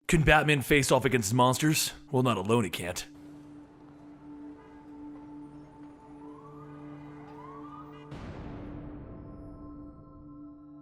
Can Batman face off against monsters? Well, not alone he can't.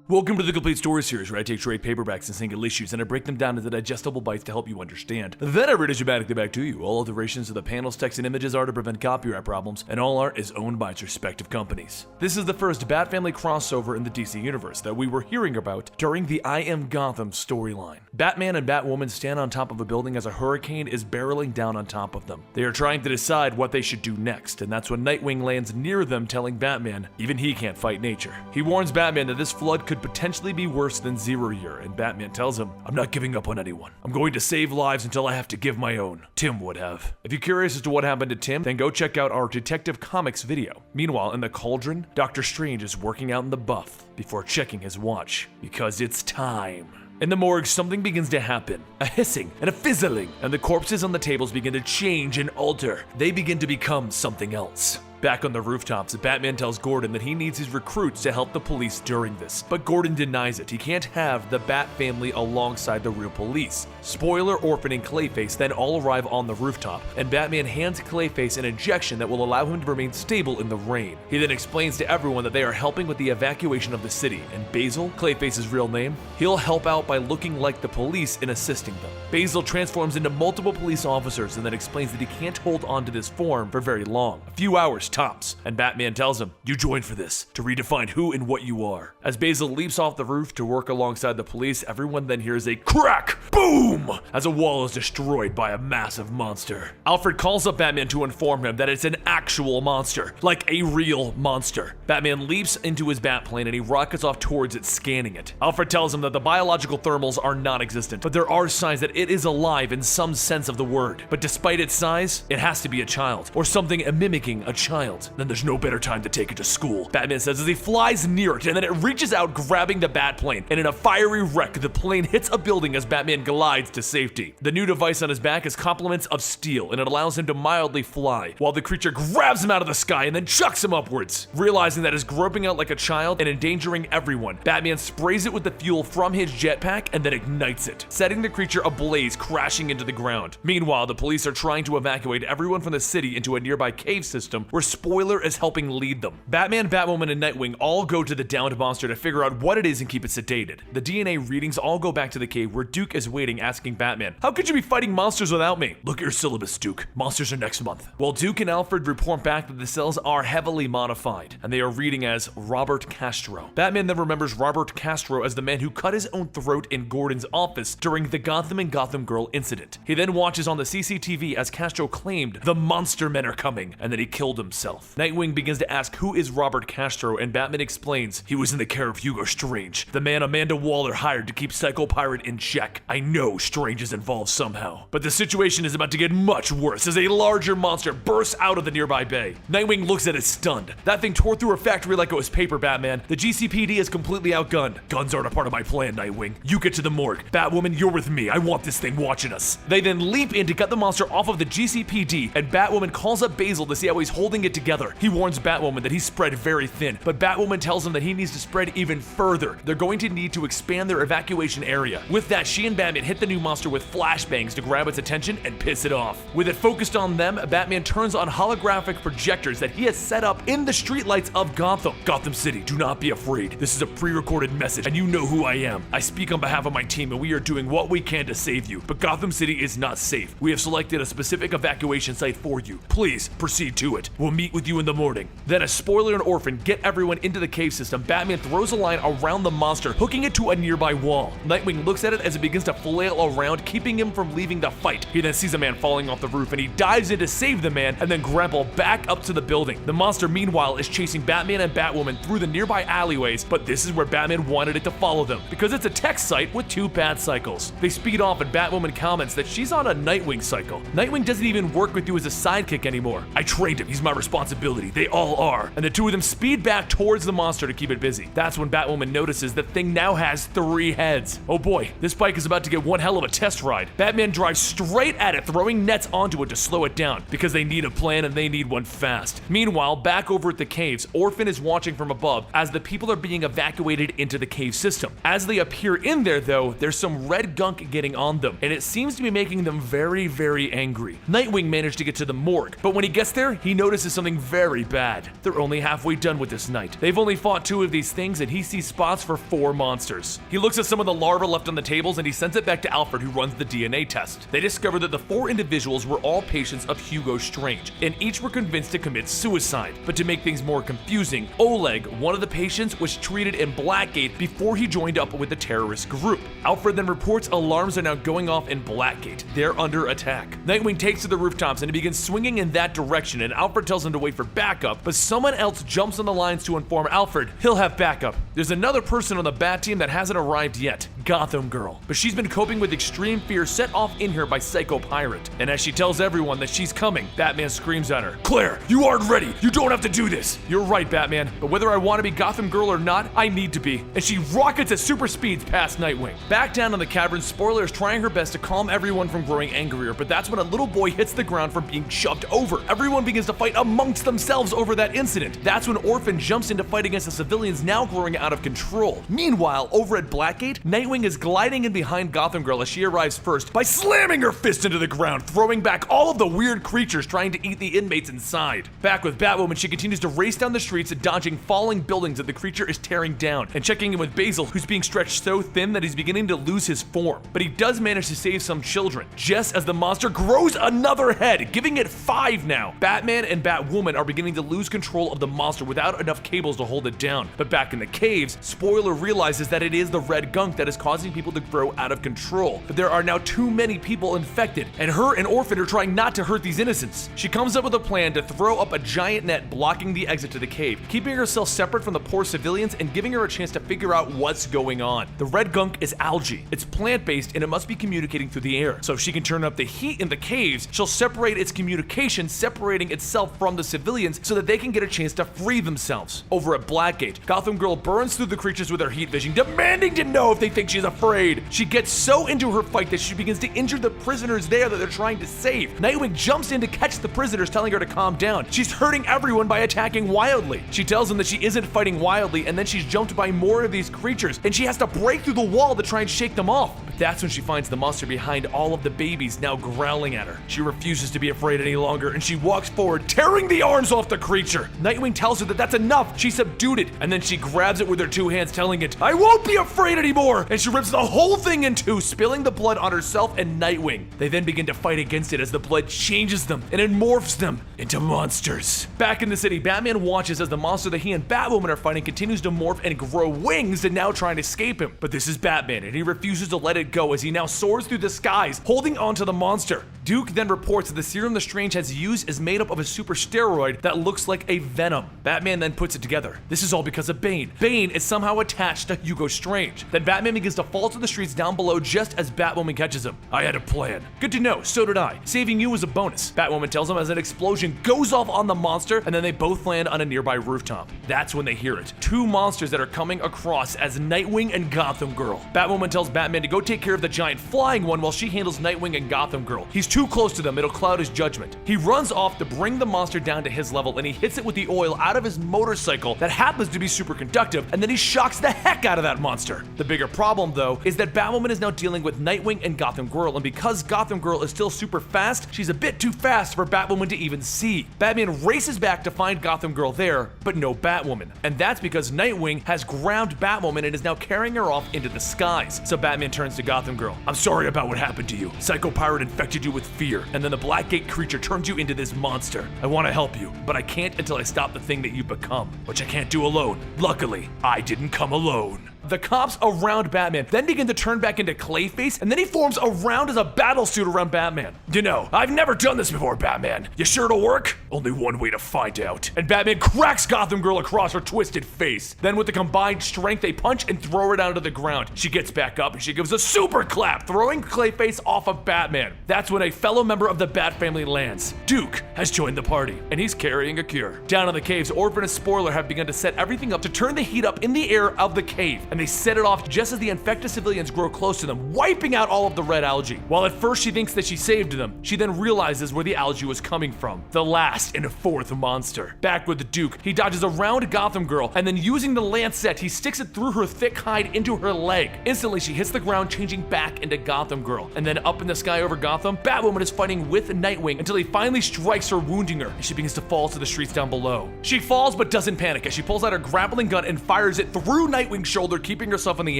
Welcome to the Complete Story Series, where I take trade paperbacks and single issues and I break them down into digestible bites to help you understand. Then I read it dramatically back to you. All alterations of the panels, text, and images are to prevent copyright problems, and all art is owned by its respective companies. This is the first Bat Family crossover in the DC Universe that we were hearing about during the I Am Gotham storyline. Batman and Batwoman stand on top of a building as a hurricane is barreling down on top of them. They are trying to decide what they should do next, and that's when Nightwing lands near them, telling Batman even he can't fight nature. He warns Batman that this flood could potentially be worse than Zero Year, and Batman tells him, "I'm not giving up on anyone. I'm going to save lives until I have to give my own. Tim would have." If you're curious as to what happened to Tim, then go check out our Detective Comics video. Meanwhile, in the Cauldron, Dr. Strange is working out in the buff before checking his watch, because it's time. In the morgue, something begins to happen. A hissing and a fizzling, and the corpses on the tables begin to change and alter. They begin to become something else. Back on the rooftops, Batman tells Gordon that he needs his recruits to help the police during this, but Gordon denies it. He can't have the Bat family alongside the real police. Spoiler, Orphan and Clayface then all arrive on the rooftop, and Batman hands Clayface an injection that will allow him to remain stable in the rain. He then explains to everyone that they are helping with the evacuation of the city, and Basil, Clayface's real name, he'll help out by looking like the police and assisting them. Basil transforms into multiple police officers and then explains that he can't hold on to this form for very long, a few hours tops, and Batman tells him, "You joined for this, to redefine who and what you are." As Basil leaps off the roof to work alongside the police, everyone then hears a crack, boom, as a wall is destroyed by a massive monster. Alfred calls up Batman to inform him that it's an actual monster, like a real monster. Batman leaps into his Batplane and he rockets off towards it, scanning it. Alfred tells him that the biological thermals are non-existent, but there are signs that it is alive in some sense of the word. But despite its size, it has to be a child, or something mimicking a child. Then there's no better time to take it to school, Batman says as he flies near it, and then it reaches out, grabbing the Batplane, and in a fiery wreck, the plane hits a building as Batman glides to safety. The new device on his back is complements of steel, and it allows him to mildly fly, while the creature grabs him out of the sky and then chucks him upwards. Realizing that it's groping out like a child and endangering everyone, Batman sprays it with the fuel from his jetpack and then ignites it, setting the creature ablaze, crashing into the ground. Meanwhile, the police are trying to evacuate everyone from the city into a nearby cave system where Spoiler is helping lead them. Batman, Batwoman, and Nightwing all go to the downed monster to figure out what it is and keep it sedated. The DNA readings all go back to the cave where Duke is waiting, asking Batman, "How could you be fighting monsters without me?" "Look at your syllabus, Duke. Monsters are next month." While Duke and Alfred report back that the cells are heavily modified, and they are reading as Robert Castro. Batman then remembers Robert Castro as the man who cut his own throat in Gordon's office during the Gotham and Gotham Girl incident. He then watches on the CCTV as Castro claimed the monster men are coming, and that he killed himself. Nightwing begins to ask who is Robert Castro, and Batman explains, "He was in the care of Hugo Strange, the man Amanda Waller hired to keep Psycho Pirate in check. I know Strange is involved somehow." But the situation is about to get much worse as a larger monster bursts out of the nearby bay. Nightwing looks at it stunned. "That thing tore through a factory like it was paper, Batman. The GCPD is completely outgunned." "Guns aren't a part of my plan, Nightwing. You get to the morgue. Batwoman, you're with me. I want this thing watching us." They then leap in to cut the monster off of the GCPD, and Batwoman calls up Basil to see how he's holding it together. He warns Batwoman that he's spread very thin, but Batwoman tells him that he needs to spread even further. They're going to need to expand their evacuation area. With that, she and Batman hit the new monster with flashbangs to grab its attention and piss it off. With it focused on them, Batman turns on holographic projectors that he has set up in the streetlights of Gotham. "Gotham City, do not be afraid. This is a pre-recorded message, and you know who I am. I speak on behalf of my team, and we are doing what we can to save you. But Gotham City is not safe. We have selected a specific evacuation site for you. Please proceed to it. We'll meet with you in the morning." Then as Spoiler and Orphan get everyone into the cave system, Batman throws a line around the monster, hooking it to a nearby wall. Nightwing looks at it as it begins to flail around, keeping him from leaving the fight. He then sees a man falling off the roof, and he dives in to save the man and then grapple back up to the building. The monster, meanwhile, is chasing Batman and Batwoman through the nearby alleyways, but this is where Batman wanted it to follow them, because it's a tech site with two bat cycles. They speed off, and Batwoman comments that she's on a Nightwing cycle. "Nightwing doesn't even work with you as a sidekick anymore. I trained him. He's my responsibility. They all are. And the two of them speed back towards the monster to keep it busy. That's when Batwoman notices the thing now has 3 heads. Oh boy, this bike is about to get one hell of a test ride. Batman drives straight at it, throwing nets onto it to slow it down, because they need a plan and they need one fast. Meanwhile, back over at the caves, Orphan is watching from above as the people are being evacuated into the cave system. As they appear in there though, there's some red gunk getting on them, and it seems to be making them very, very angry. Nightwing managed to get to the morgue, but when he gets there, he notices something very bad. They're only halfway done with this night. They've only fought 2 of these things, and he sees spots for 4 monsters. He looks at some of the larvae left on the tables, and he sends it back to Alfred, who runs the DNA test. They discover that the 4 individuals were all patients of Hugo Strange, and each were convinced to commit suicide. But to make things more confusing, Oleg, one of the patients, was treated in Blackgate before he joined up with the terrorist group. Alfred then reports alarms are now going off in Blackgate. They're under attack. Nightwing takes to the rooftops and he begins swinging in that direction, and Alfred tells him to wait for backup, but someone else jumps on the lines to inform Alfred he'll have backup. There's another person on the Bat team that hasn't arrived yet, Gotham Girl, but she's been coping with extreme fear set off in her by Psycho Pirate. And as she tells everyone that she's coming, Batman screams at her, "Claire, you aren't ready. You don't have to do this." "You're right, Batman, but whether I want to be Gotham Girl or not, I need to be." And she rockets at super speeds past Nightwing. Back down in the cavern, Spoiler is trying her best to calm everyone from growing angrier, but that's when a little boy hits the ground from being shoved over. Everyone begins to fight amongst themselves over that incident. That's when Orphan jumps in to fight against the civilians now growing out of control. Meanwhile, over at Blackgate, Nightwing is gliding in behind Gotham Girl as she arrives first by slamming her fist into the ground, throwing back all of the weird creatures trying to eat the inmates inside. Back with Batwoman, she continues to race down the streets, dodging falling buildings that the creature is tearing down, and checking in with Basil, who's being stretched so thin that he's beginning to lose his form. But he does manage to save some children, just as the monster grows another head, giving it 5 now. Batman and Batwoman are beginning to lose control of the monster without enough cables to hold it down. But back in the caves, Spoiler realizes that it is the red gunk that is causing people to grow out of control. But there are now too many people infected, and her and Orphan are trying not to hurt these innocents. She comes up with a plan to throw up a giant net blocking the exit to the cave, keeping herself separate from the poor civilians and giving her a chance to figure out what's going on. The red gunk is algae. It's plant-based and it must be communicating through the air. So if she can turn up the heat in the caves, she'll separate its communication, separating itself from the civilians so that they can get a chance to free themselves. Over at Blackgate, Gotham Girl burns through the creatures with her heat vision, demanding to know if they think she's afraid. She gets so into her fight that she begins to injure the prisoners there that they're trying to save. Nightwing jumps in to catch the prisoners, telling her to calm down. She's hurting everyone by attacking wildly. She tells them that she isn't fighting wildly, and then she's jumped by more of these creatures, and she has to break through the wall to try and shake them off. But that's when she finds the monster behind all of the babies now growling at her. She refuses to be afraid any longer, and she walks forward, tearing the arms off the creature. Nightwing tells her that that's enough. She subdued it, and then she grabs it with her 2 hands, telling it, "I won't be afraid anymore!" And she rips the whole thing in 2, spilling the blood on herself and Nightwing. They then begin to fight against it as the blood changes them, and it morphs them into monsters. Back in the city, Batman watches as the monster that he and Batwoman are fighting continues to morph and grow wings and now try and escape him. But this is Batman, and he refuses to let it go as he now soars through the skies, holding onto the monster. Duke then reports that the serum the Strange has used is made up of a super steroid that looks like a venom. Batman then puts it together. This is all because of Bane. Bane is somehow attached to Hugo Strange. Then Batman begins to fall to the streets down below just as Batwoman catches him. "I had a plan." "Good to know, so did I. Saving you was a bonus," Batwoman tells him as an explosion goes off on the monster, and then they both land on a nearby rooftop. That's when they hear it. 2 monsters that are coming across as Nightwing and Gotham Girl. Batwoman tells Batman to go take care of the giant flying one while she handles Nightwing and Gotham Girl. He's too close to them, it'll cloud his judgment. He runs off to bring the monster down to his level, and he hits it with the oil out of his motorcycle that happens to be super conductive, and then he shocks the heck out of that monster. The bigger problem, though, is that Batwoman is now dealing with Nightwing and Gotham Girl, and because Gotham Girl is still super fast, she's a bit too fast for Batwoman to even see. Batman races back to find Gotham Girl there, but no Batwoman. And that's because Nightwing has grabbed Batwoman and is now carrying her off into the skies. So Batman turns to Gotham Girl. "I'm sorry about what happened to you. Psycho Pirate infected you with fear, and then the Blackgate creature turned you into this monster. I want to help you, but I can't until I stop the thing that you've become, which I can't do alone. Luckily, I didn't come alone." The cops around Batman then begin to turn back into Clayface, and then he forms around as a battle suit around Batman. You know, I've never done this before, Batman. You sure it'll work? Only one way to find out. And Batman cracks Gotham Girl across her twisted face. Then with the combined strength, they punch and throw her down to the ground. She gets back up and she gives a super clap, throwing Clayface off of Batman. That's when a fellow member of the Bat family lands. Duke has joined the party, and he's carrying a cure. Down in the caves, Orphan and Spoiler have begun to set everything up to turn the heat up in the air of the cave, and they set it off just as the infected civilians grow close to them, wiping out all of the red algae. While at first she thinks that she saved them, she then realizes where the algae was coming from. The last and fourth monster. Back with the Duke, he dodges around Gotham Girl, and then using the lancet, he sticks it through her thick hide into her leg. Instantly, she hits the ground, changing back into Gotham Girl. And then up in the sky over Gotham, Batwoman is fighting with Nightwing until he finally strikes her, wounding her, and she begins to fall to the streets down below. She falls but doesn't panic as she pulls out her grappling gun and fires it through Nightwing's shoulder, keeping herself in the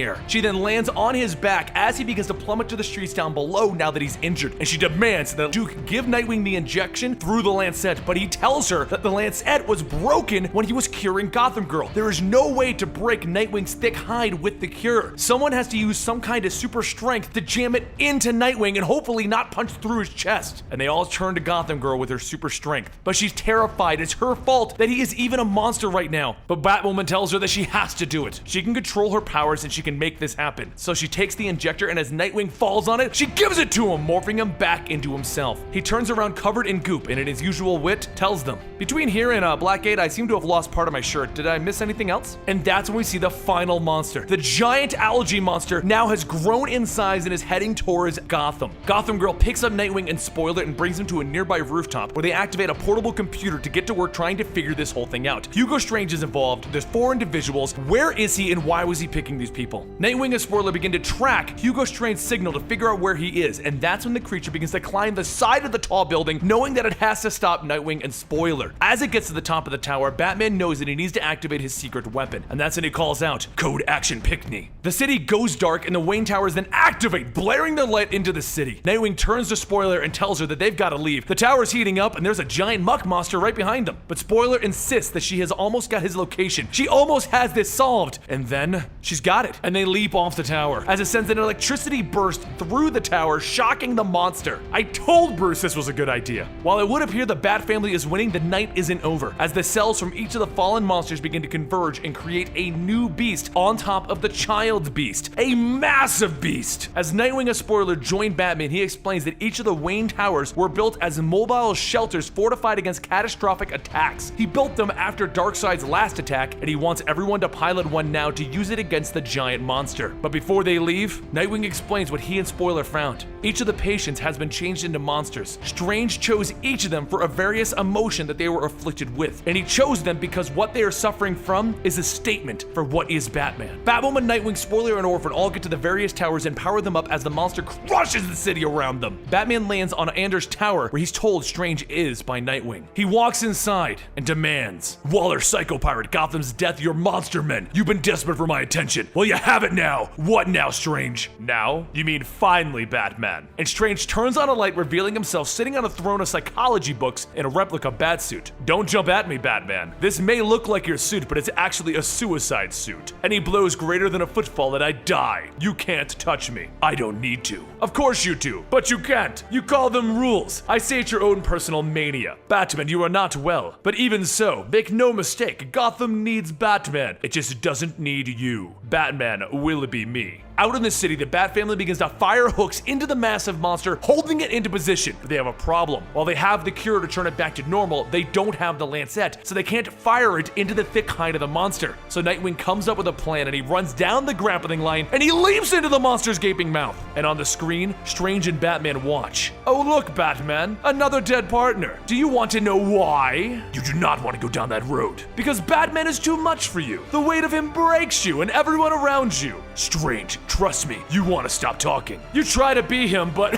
air. She then lands on his back as he begins to plummet to the streets down below now that he's injured, and she demands that Duke give Nightwing the injection through the lancet, but he tells her that the lancet was broken when he was curing Gotham Girl. There is no way to break Nightwing's thick hide with the cure. Someone has to use some kind of super strength to jam it into Nightwing and hopefully not punch through his chest. And they all turn to Gotham Girl with her super strength, but she's terrified. It's her fault that he is even a monster right now. But Batwoman tells her that she has to do it. She can control her powers and she can make this happen. So she takes the injector, and as Nightwing falls on it, she gives it to him, morphing him back into himself. He turns around covered in goop and in his usual wit tells them, "Between here and Blackgate, I seem to have lost part of my shirt. Did I miss anything else?" And that's when we see the final monster. The giant algae monster now has grown in size and is heading towards Gotham. Gotham Girl picks up Nightwing and Spoiler and brings him to a nearby rooftop where they activate a portable computer to get to work trying to figure this whole thing out. Hugo Strange is involved. There's 4 individuals. Where is he and why was he picking these people? Nightwing and Spoiler begin to track Hugo Strange's signal to figure out where he is, and that's when the creature begins to climb the side of the tall building, knowing that it has to stop Nightwing and Spoiler. As it gets to the top of the tower, Batman knows that he needs to activate his secret weapon, and that's when he calls out, "Code Action Pickney." The city goes dark and the Wayne Towers then activate, blaring their light into the city. Nightwing turns to Spoiler and tells her that they've got to leave. The tower's heating up and there's a giant muck monster right behind them. But Spoiler insists that she has almost got his location. She almost has this solved. And then she's got it. And they leap off the tower as it sends an electricity burst through the tower, shocking the monster. I told Bruce this was a good idea. While it would appear the Bat family is winning, the night isn't over, as the cells from each of the fallen monsters begin to converge and create a new beast on top of the child beast. A massive beast. As Nightwing and Spoiler join Batman, he explains that each of the Wayne Towers were built as mobile shelters fortified against catastrophic attacks. He built them after Darkseid's last attack, and he wants everyone to pilot one now to use it against the giant monster. But before they leave, Nightwing explains what he and Spoiler found. Each of the patients has been changed into monsters. Strange chose each of them for a various emotion that they were afflicted with, and he chose them because what they are suffering from is a statement for what is Batman. Batwoman, Nightwing, Spoiler, and Orphan all get to the various towers and power them up as the monster crushes the city around them. Batman lands on Anders' tower, where he's told Strange is by Nightwing. He walks inside and demands, "Waller, Psycho Pirate, Gotham's death, you're monster men. You've been desperate for my attention. Well, you have it now. What now, Strange?" "Now? You mean finally, Batman." And Strange turns on a light, revealing himself sitting on a throne of psychology books in a replica Batsuit. "Don't jump at me, Batman. This may look like your suit, but it's actually a suicide suit. Any blows greater than a footfall and I die. You can't touch me. I don't need to." "Of course you do, but you can't. You call them rules. I say it's your own personal mania. Batman, you are not well. But even so, make no mistake, Gotham needs Batman. It just doesn't need you. Batman will be me." Out in the city, the Bat family begins to fire hooks into the massive monster, holding it into position. But they have a problem. While they have the cure to turn it back to normal, they don't have the lancet, so they can't fire it into the thick hide of the monster. So Nightwing comes up with a plan, and he runs down the grappling line, and he leaps into the monster's gaping mouth. And on the screen, Strange and Batman watch. "Oh look, Batman, another dead partner. Do you want to know why?" "You do not want to go down that road. Because Batman is too much for you. The weight of him breaks you and everyone around you." "Strange, trust me, you want to stop talking. You try to be him, but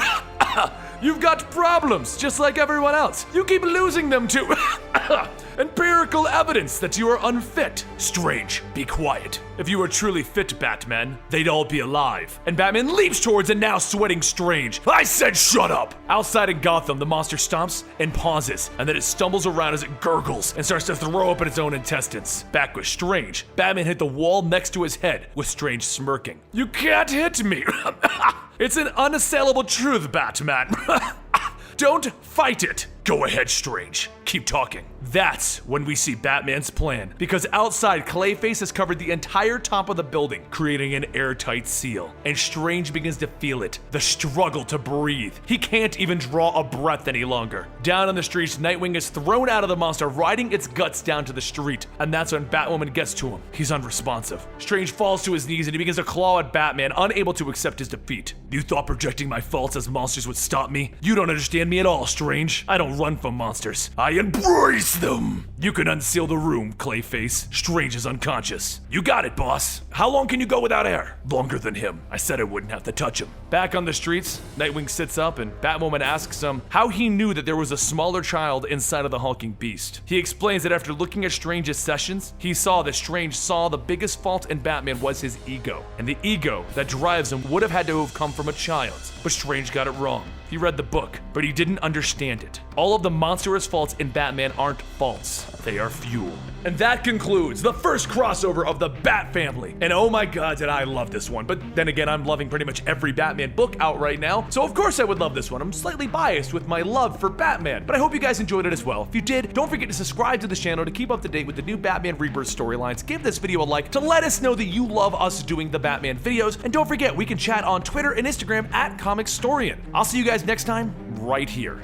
You've got problems, just like everyone else. You keep losing them to empirical evidence that you are unfit. Strange, be quiet. If you were truly fit, Batman, they'd all be alive. And Batman leaps towards a now sweating Strange. I said shut up! Outside in Gotham, the monster stomps and pauses, and then it stumbles around as it gurgles and starts to throw up in its own intestines. Back with Strange, Batman hit the wall next to his head, with Strange smirking. You can't hit me! It's an unassailable truth, Batman. Don't fight it. Go ahead, Strange. Keep talking. That's when we see Batman's plan, because outside, Clayface has covered the entire top of the building, creating an airtight seal. And Strange begins to feel it, the struggle to breathe. He can't even draw a breath any longer. Down on the streets, Nightwing is thrown out of the monster, riding its guts down to the street. And that's when Batwoman gets to him. He's unresponsive. Strange falls to his knees and he begins to claw at Batman, unable to accept his defeat. You thought projecting my faults as monsters would stop me? You don't understand me at all, Strange. I don't run from monsters. I embrace them. You can unseal the room, Clayface. Strange is unconscious. You got it, boss. How long can you go without air? Longer than him. I said I wouldn't have to touch him. Back on the streets, Nightwing sits up and Batwoman asks him how he knew that there was a smaller child inside of the hulking beast. He explains that after looking at Strange's sessions, he saw that Strange saw the biggest fault in Batman was his ego. And the ego that drives him would have had to have come from a child. But Strange got it wrong. He read the book, but he didn't understand it. All of the monstrous faults in Batman aren't faults, they are fuel. And that concludes the first crossover of the Bat family. And oh my god, did I love this one. But then again, I'm loving pretty much every Batman book out right now, so of course I would love this one. I'm slightly biased with my love for Batman, but I hope you guys enjoyed it as well. If you did, don't forget to subscribe to the channel to keep up to date with the new Batman Rebirth storylines. Give this video a like to let us know that you love us doing the Batman videos. And don't forget, we can chat on Twitter and Instagram at Comicstorian. I'll see you guys next time, right here.